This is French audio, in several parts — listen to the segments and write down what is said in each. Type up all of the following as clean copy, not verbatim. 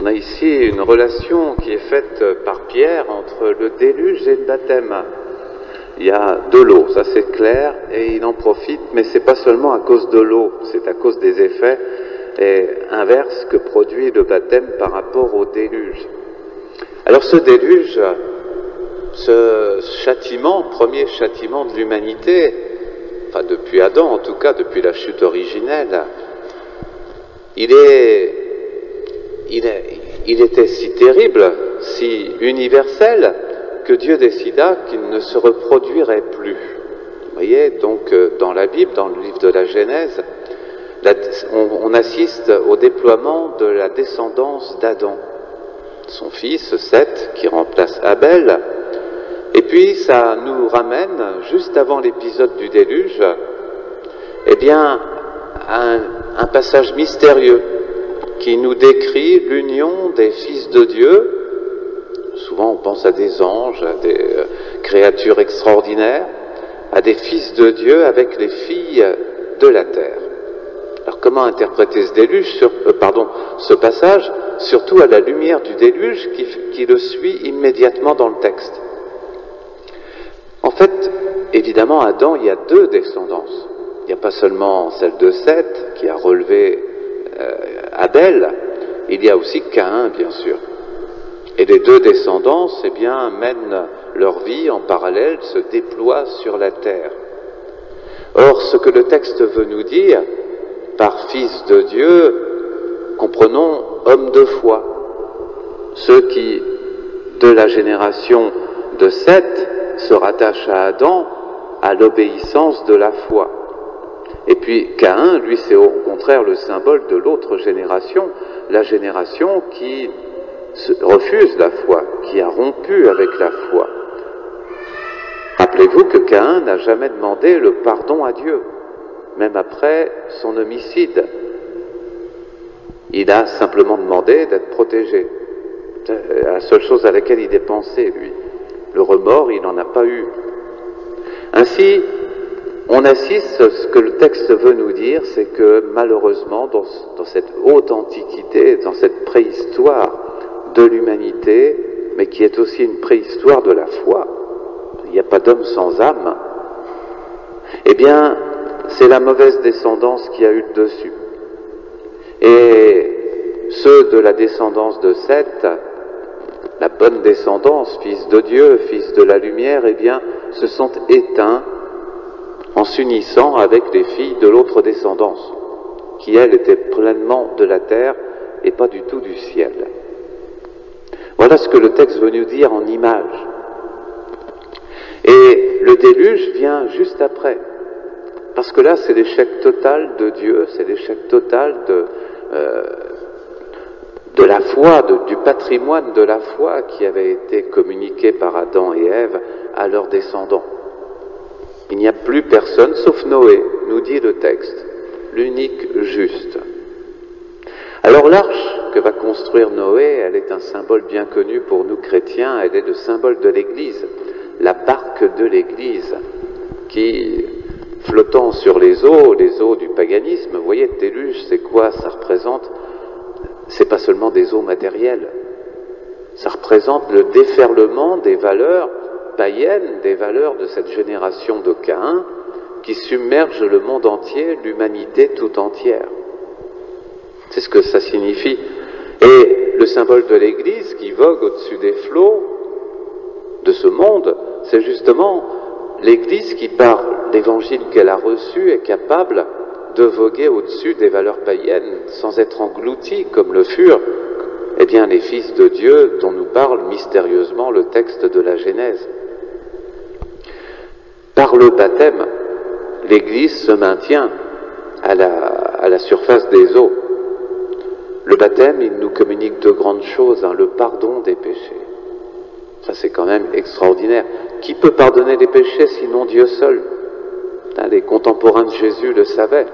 On a ici une relation qui est faite par Pierre entre le déluge et le baptême. Il y a de l'eau, ça c'est clair, et il en profite, mais c'est pas seulement à cause de l'eau, c'est à cause des effets inverses que produit le baptême par rapport au déluge. Alors ce déluge, ce châtiment, premier châtiment de l'humanité, enfin depuis Adam en tout cas, depuis la chute originelle, il était si terrible, si universel, que Dieu décida qu'il ne se reproduirait plus. Vous voyez, donc dans la Bible, dans le livre de la Genèse, on assiste au déploiement de la descendance d'Adam, son fils Seth, qui remplace Abel, et puis ça nous ramène, juste avant l'épisode du déluge, eh bien, à un passage mystérieux qui nous décrit l'union des fils de Dieu. Souvent on pense à des anges, à des créatures extraordinaires, à des fils de Dieu avec les filles de la terre. Alors comment interpréter ce passage, surtout à la lumière du déluge qui le suit immédiatement dans le texte? En fait, évidemment, Adam, il y a deux descendances. Il n'y a pas seulement celle de Seth qui a relevé Abel, il y a aussi Caïn, bien sûr. Et les deux descendances, eh bien, mènent leur vie en parallèle, se déploient sur la terre. Or, ce que le texte veut nous dire, par fils de Dieu, comprenons hommes de foi, ceux qui, de la génération de Seth, se rattachent à Adam, à l'obéissance de la foi. Et puis Caïn, lui, c'est au contraire le symbole de l'autre génération, la génération qui refuse la foi, qui a rompu avec la foi. Rappelez-vous que Caïn n'a jamais demandé le pardon à Dieu, même après son homicide. Il a simplement demandé d'être protégé. C'est la seule chose à laquelle il dépensait, lui. Le remords, il n'en a pas eu. Ainsi, on assiste, ce que le texte veut nous dire, c'est que malheureusement, dans cette haute antiquité, dans cette préhistoire de l'humanité, mais qui est aussi une préhistoire de la foi, il n'y a pas d'homme sans âme, eh bien, c'est la mauvaise descendance qui a eu le dessus. Et ceux de la descendance de Seth, la bonne descendance, fils de Dieu, fils de la lumière, eh bien, se sont éteints en s'unissant avec les filles de l'autre descendance, qui, elle, était pleinement de la terre et pas du tout du ciel. Voilà ce que le texte veut nous dire en images. Et le déluge vient juste après, parce que là, c'est l'échec total de Dieu, c'est l'échec total de la foi, du patrimoine de la foi qui avait été communiqué par Adam et Ève à leurs descendants. Il n'y a plus personne, sauf Noé, nous dit le texte, l'unique juste. Alors l'arche que va construire Noé, elle est un symbole bien connu pour nous chrétiens, elle est le symbole de l'Église, la barque de l'Église, qui, flottant sur les eaux du paganisme, vous voyez, le déluge, c'est quoi? Ça représente, c'est pas seulement des eaux matérielles, ça représente le déferlement des valeurs païennes, des valeurs de cette génération de Caïn, qui submerge le monde entier, l'humanité tout entière. C'est ce que ça signifie. Et le symbole de l'Église qui vogue au-dessus des flots de ce monde, c'est justement l'Église qui, par l'évangile qu'elle a reçu, est capable de voguer au-dessus des valeurs païennes sans être engloutie comme le furent eh bien, les fils de Dieu dont nous parle mystérieusement le texte de la Genèse. Par le baptême, l'Église se maintient à la surface des eaux. Le baptême, il nous communique de grandes choses, le pardon des péchés. Ça, c'est quand même extraordinaire. Qui peut pardonner les péchés sinon Dieu seul? Les contemporains de Jésus le savaient.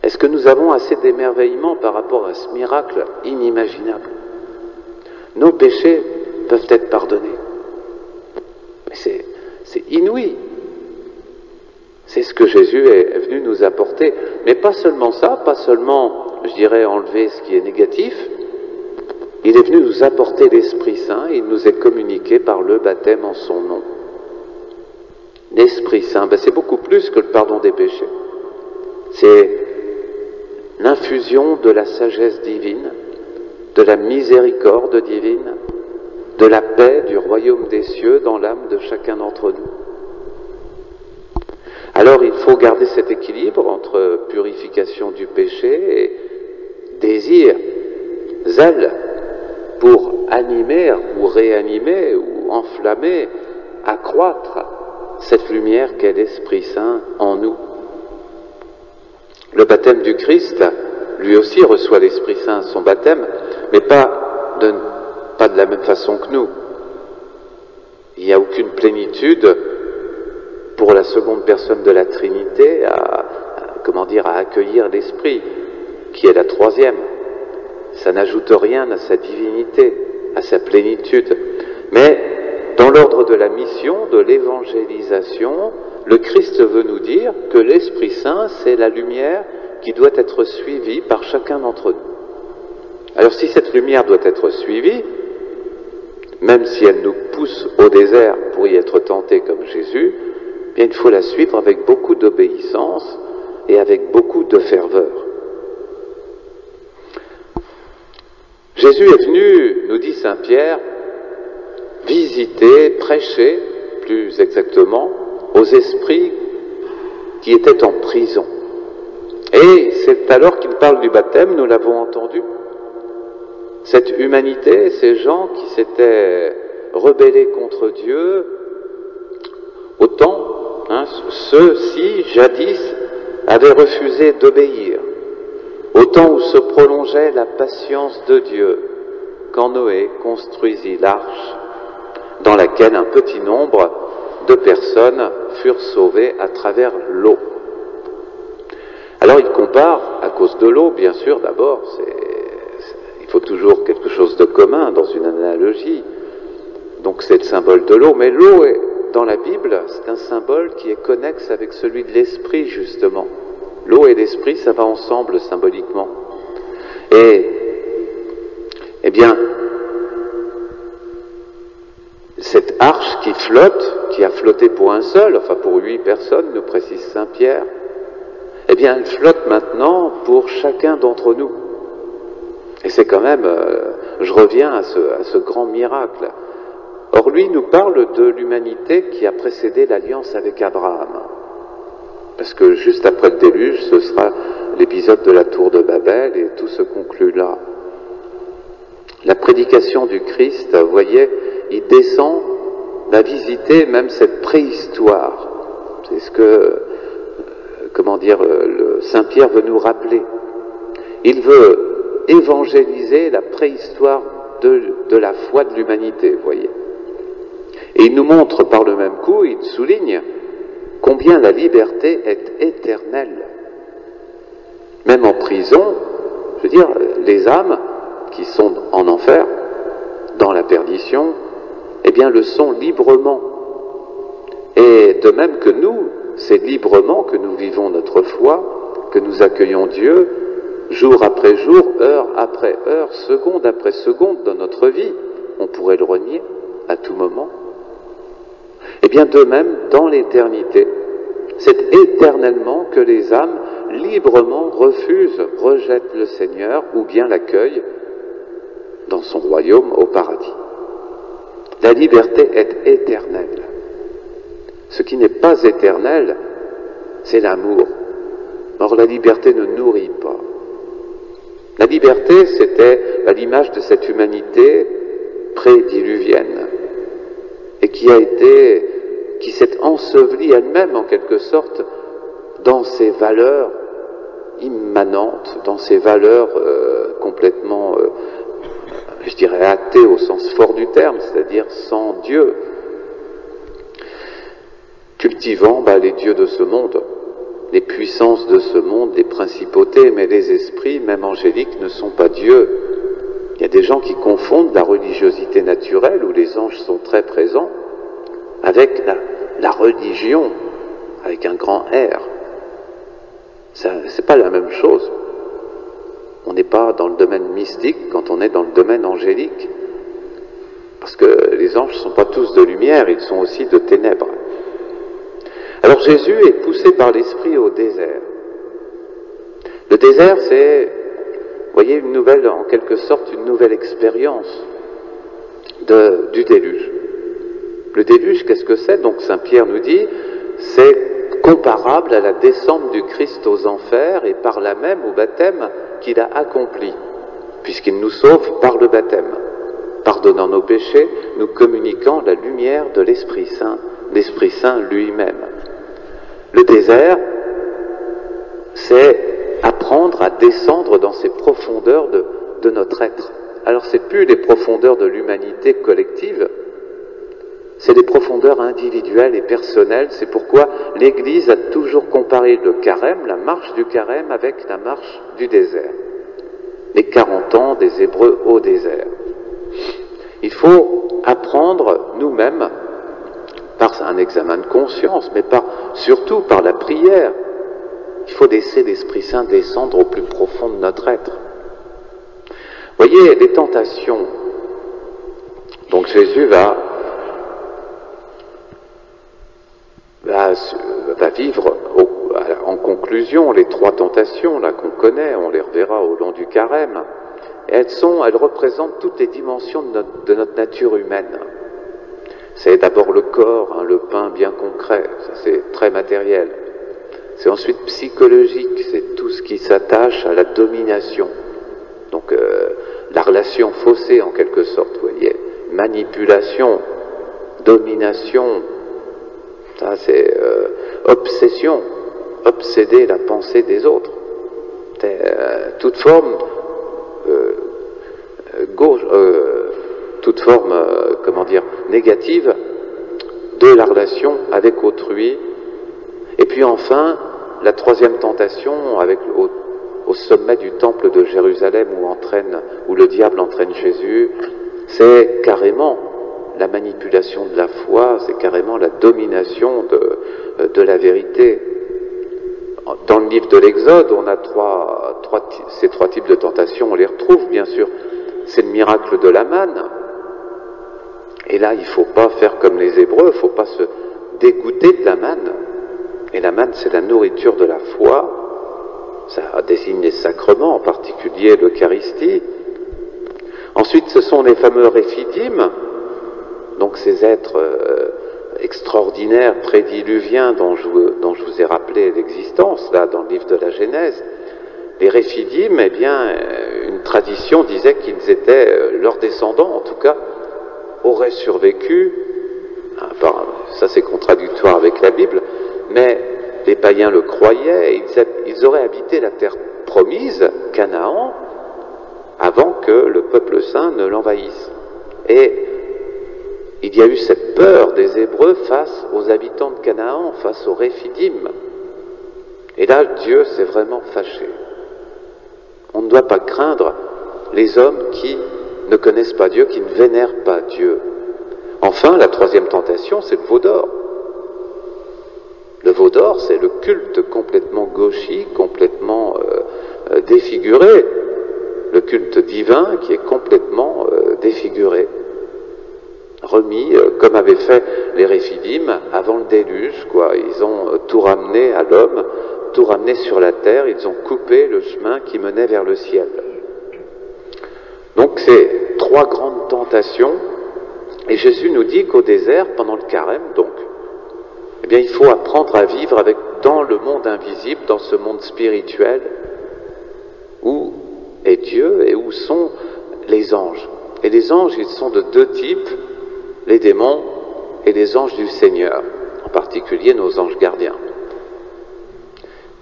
Est-ce que nous avons assez d'émerveillement par rapport à ce miracle inimaginable? Nos péchés peuvent être pardonnés. Mais c'est inouï. C'est ce que Jésus est venu nous apporter. Mais pas seulement ça, pas seulement je dirais, enlever ce qui est négatif. Il est venu nous apporter l'Esprit Saint, il nous est communiqué par le baptême en son nom. L'Esprit Saint, c'est beaucoup plus que le pardon des péchés. C'est l'infusion de la sagesse divine, de la miséricorde divine, de la paix du royaume des cieux dans l'âme de chacun d'entre nous. Alors il faut garder cet équilibre entre purification du péché et désir, zèle, pour animer ou réanimer ou enflammer, accroître cette lumière qu'est l'Esprit Saint en nous. Le baptême du Christ, lui aussi reçoit l'Esprit Saint à son baptême, mais pas de la même façon que nous. Il n'y a aucune plénitude pour la seconde personne de la Trinité à accueillir l'Esprit, qui est la troisième. Ça n'ajoute rien à sa divinité, à sa plénitude. Mais dans l'ordre de la mission, de l'évangélisation, le Christ veut nous dire que l'Esprit Saint, c'est la lumière qui doit être suivie par chacun d'entre nous. Alors si cette lumière doit être suivie, même si elle nous pousse au désert pour y être tentés comme Jésus, bien il faut la suivre avec beaucoup d'obéissance et avec beaucoup de ferveur. Jésus est venu, nous dit saint Pierre, visiter, prêcher, plus exactement, aux esprits qui étaient en prison. Et c'est alors qu'il parle du baptême, nous l'avons entendu. Cette humanité, ces gens qui s'étaient rebellés contre Dieu, autant, ceux-ci, jadis, avaient refusé d'obéir, au temps où se prolongeait la patience de Dieu, quand Noé construisit l'arche, dans laquelle un petit nombre de personnes furent sauvées à travers l'eau. Alors il compare, à cause de l'eau, bien sûr, d'abord, il faut toujours quelque chose de commun dans une analogie, donc c'est le symbole de l'eau, mais l'eau, dans la Bible, c'est un symbole qui est connexe avec celui de l'esprit, justement. L'eau et l'esprit, ça va ensemble symboliquement. Et, eh bien, cette arche qui flotte, qui a flotté pour un seul, enfin pour 8 personnes, nous précise saint Pierre, eh bien, elle flotte maintenant pour chacun d'entre nous. Et c'est quand même, je reviens à ce grand miracle. Or, lui nous parle de l'humanité qui a précédé l'alliance avec Abraham. Parce que juste après le déluge, ce sera l'épisode de la tour de Babel et tout se conclut là. La prédication du Christ, vous voyez, il descend, va visiter même cette préhistoire. C'est ce que, le Saint Pierre veut nous rappeler. Il veut évangéliser la préhistoire de la foi de l'humanité, vous voyez. Et il nous montre par le même coup, il souligne combien la liberté est éternelle. Même en prison, je veux dire, les âmes qui sont en enfer, dans la perdition, eh bien le sont librement. Et de même que nous, c'est librement que nous vivons notre foi, que nous accueillons Dieu, jour après jour, heure après heure, seconde après seconde dans notre vie. On pourrait le renier à tout moment. Et bien de même, dans l'éternité, c'est éternellement que les âmes librement refusent, rejettent le Seigneur ou bien l'accueillent dans son royaume au paradis. La liberté est éternelle. Ce qui n'est pas éternel, c'est l'amour. Or la liberté ne nourrit pas. La liberté, c'était à l'image de cette humanité prédiluvienne et qui s'est ensevelie elle-même en quelque sorte dans ses valeurs immanentes, dans ses valeurs complètement, je dirais, athées au sens fort du terme, c'est-à-dire sans Dieu, cultivant les dieux de ce monde, les puissances de ce monde, les principautés, mais les esprits, même angéliques, ne sont pas Dieu. Il y a des gens qui confondent la religiosité naturelle, où les anges sont très présents, avec la religion, avec un grand R. C'est pas la même chose. On n'est pas dans le domaine mystique quand on est dans le domaine angélique. Parce que les anges ne sont pas tous de lumière, ils sont aussi de ténèbres. Alors Jésus est poussé par l'Esprit au désert. Le désert, c'est, vous voyez, en quelque sorte, une nouvelle expérience du déluge. Le déluge, qu'est-ce que c'est? Donc Saint Pierre nous dit, c'est comparable à la descente du Christ aux enfers et par là même au baptême qu'il a accompli, puisqu'il nous sauve par le baptême, pardonnant nos péchés, nous communiquant la lumière de l'Esprit Saint lui-même. Le désert, c'est apprendre à descendre dans ces profondeurs de notre être. Alors c'est plus les profondeurs de l'humanité collective, c'est les profondeurs individuelles et personnelles. C'est pourquoi l'Église a toujours comparé le carême, la marche du carême, avec la marche du désert. Les 40 ans des Hébreux au désert. Il faut apprendre nous-mêmes, par un examen de conscience, mais surtout par la prière. Il faut laisser l'Esprit Saint descendre au plus profond de notre être. Voyez, les tentations. Donc Jésus va vivre en conclusion les 3 tentations là qu'on connaît, on les reverra au long du carême. Et elles représentent toutes les dimensions de notre nature humaine. C'est d'abord le corps, le pain bien concret, ça c'est très matériel. C'est ensuite psychologique, c'est tout ce qui s'attache à la domination. Donc la relation faussée en quelque sorte, vous voyez, manipulation, domination, ça c'est obsession, obséder la pensée des autres. Toute forme négative de la relation avec autrui. Et puis enfin, la 3e tentation, au sommet du temple de Jérusalem où le diable entraîne Jésus, c'est carrément la manipulation de la foi, c'est carrément la domination de la vérité. Dans le livre de l'Exode, on a ces 3 types de tentations, on les retrouve bien sûr. C'est le miracle de la manne. Et là, il ne faut pas faire comme les Hébreux, il ne faut pas se dégoûter de la manne. Et la manne, c'est la nourriture de la foi. Ça désigne les sacrements, en particulier l'Eucharistie. Ensuite, ce sont les fameux réphidim, donc ces êtres extraordinaires, prédiluviens, dont je vous ai rappelé l'existence, là, dans le livre de la Genèse. Les réphidim, eh bien, une tradition disait qu'ils étaient, leurs descendants en tout cas, auraient survécu, ça c'est contradictoire avec la Bible, mais les païens le croyaient, ils auraient habité la terre promise, Canaan, avant que le peuple saint ne l'envahisse. Et il y a eu cette peur des Hébreux face aux habitants de Canaan, face aux réphidim. Et là, Dieu s'est vraiment fâché. On ne doit pas craindre les hommes qui ne connaissent pas Dieu, qui ne vénèrent pas Dieu. Enfin, la 3e tentation, c'est le veau d'or. Le veau d'or, c'est le culte complètement gauchy, complètement défiguré. Le culte divin qui est complètement défiguré. Remis, comme avaient fait les réphidim avant le déluge, quoi. Ils ont tout ramené à l'homme, tout ramené sur la terre, ils ont coupé le chemin qui menait vers le ciel. Donc c'est 3 grandes tentations, et Jésus nous dit qu'au désert, pendant le carême, donc, eh bien il faut apprendre à vivre dans le monde invisible, dans ce monde spirituel, où est Dieu et où sont les anges. Et les anges, ils sont de 2 types, les démons et les anges du Seigneur, en particulier nos anges gardiens.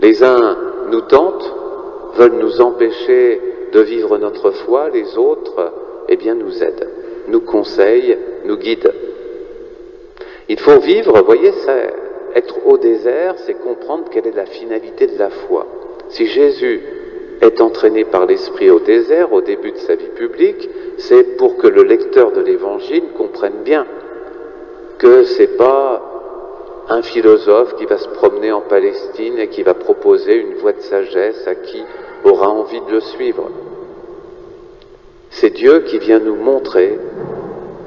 Les uns nous tentent, veulent nous empêcher de vivre notre foi, les autres, eh bien, nous aident, nous conseillent, nous guident. Il faut vivre, vous voyez, être au désert, c'est comprendre quelle est la finalité de la foi. Si Jésus est entraîné par l'Esprit au désert, au début de sa vie publique, c'est pour que le lecteur de l'Évangile comprenne bien que c'est pas un philosophe qui va se promener en Palestine et qui va proposer une voie de sagesse à qui aura envie de le suivre. C'est Dieu qui vient nous montrer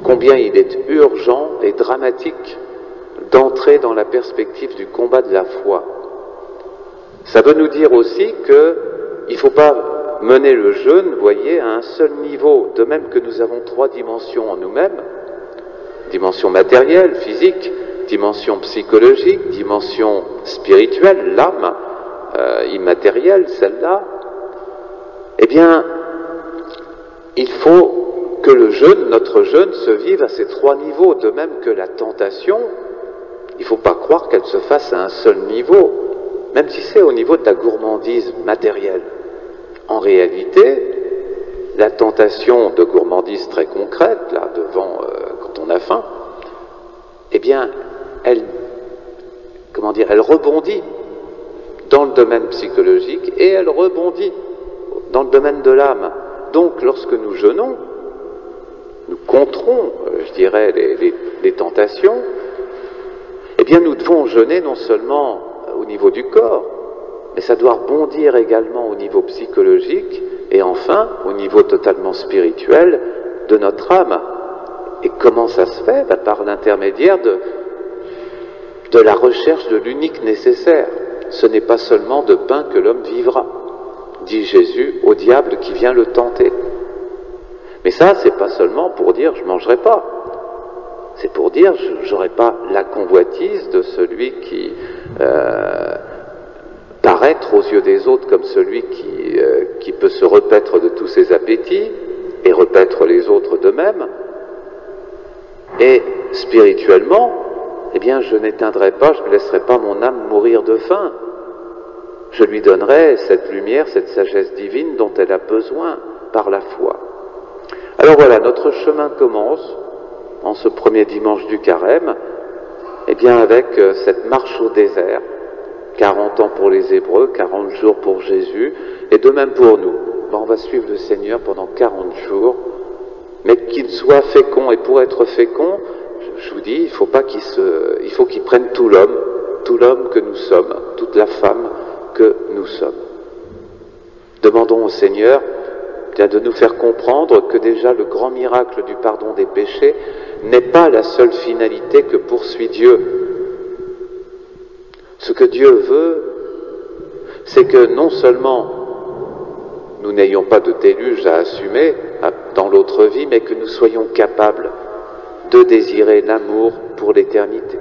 combien il est urgent et dramatique d'entrer dans la perspective du combat de la foi. Ça veut nous dire aussi qu'il ne faut pas mener le jeûne, vous voyez, à un seul niveau, de même que nous avons 3 dimensions en nous-mêmes, dimension matérielle, physique, dimension psychologique, dimension spirituelle, l'âme, immatérielle, celle-là. Eh bien, il faut que le jeûne, notre jeûne, se vive à ces 3 niveaux, de même que la tentation. Il ne faut pas croire qu'elle se fasse à un seul niveau, même si c'est au niveau de la gourmandise matérielle. En réalité, la tentation de gourmandise très concrète, là, devant, quand on a faim, eh bien, elle rebondit dans le domaine psychologique et elle rebondit dans le domaine de l'âme. Donc, lorsque nous jeûnons, nous controns, je dirais, les tentations, eh bien, nous devons jeûner non seulement au niveau du corps, mais ça doit rebondir également au niveau psychologique et enfin au niveau totalement spirituel de notre âme. Et comment ça se fait? Par l'intermédiaire de la recherche de l'unique nécessaire. Ce n'est pas seulement de pain que l'homme vivra, dit Jésus au diable qui vient le tenter. Mais ça, c'est pas seulement pour dire je mangerai pas. C'est pour dire j'aurai pas la convoitise de celui qui paraître aux yeux des autres comme celui qui peut se repaître de tous ses appétits et repaître les autres de même. Et spirituellement, eh bien, je n'éteindrai pas, je ne laisserai pas mon âme mourir de faim. Je lui donnerai cette lumière, cette sagesse divine dont elle a besoin par la foi. Alors voilà, notre chemin commence en ce premier dimanche du carême, eh bien avec cette marche au désert, 40 ans pour les Hébreux, 40 jours pour Jésus, et de même pour nous. On va suivre le Seigneur pendant 40 jours, mais qu'il soit fécond. Et pour être fécond, je vous dis, il faut qu'il prenne tout l'homme que nous sommes, toute la femme que nous sommes. Demandons au Seigneur de nous faire comprendre que déjà le grand miracle du pardon des péchés n'est pas la seule finalité que poursuit Dieu. Ce que Dieu veut, c'est que non seulement nous n'ayons pas de déluge à assumer dans l'autre vie, mais que nous soyons capables de désirer l'amour pour l'éternité.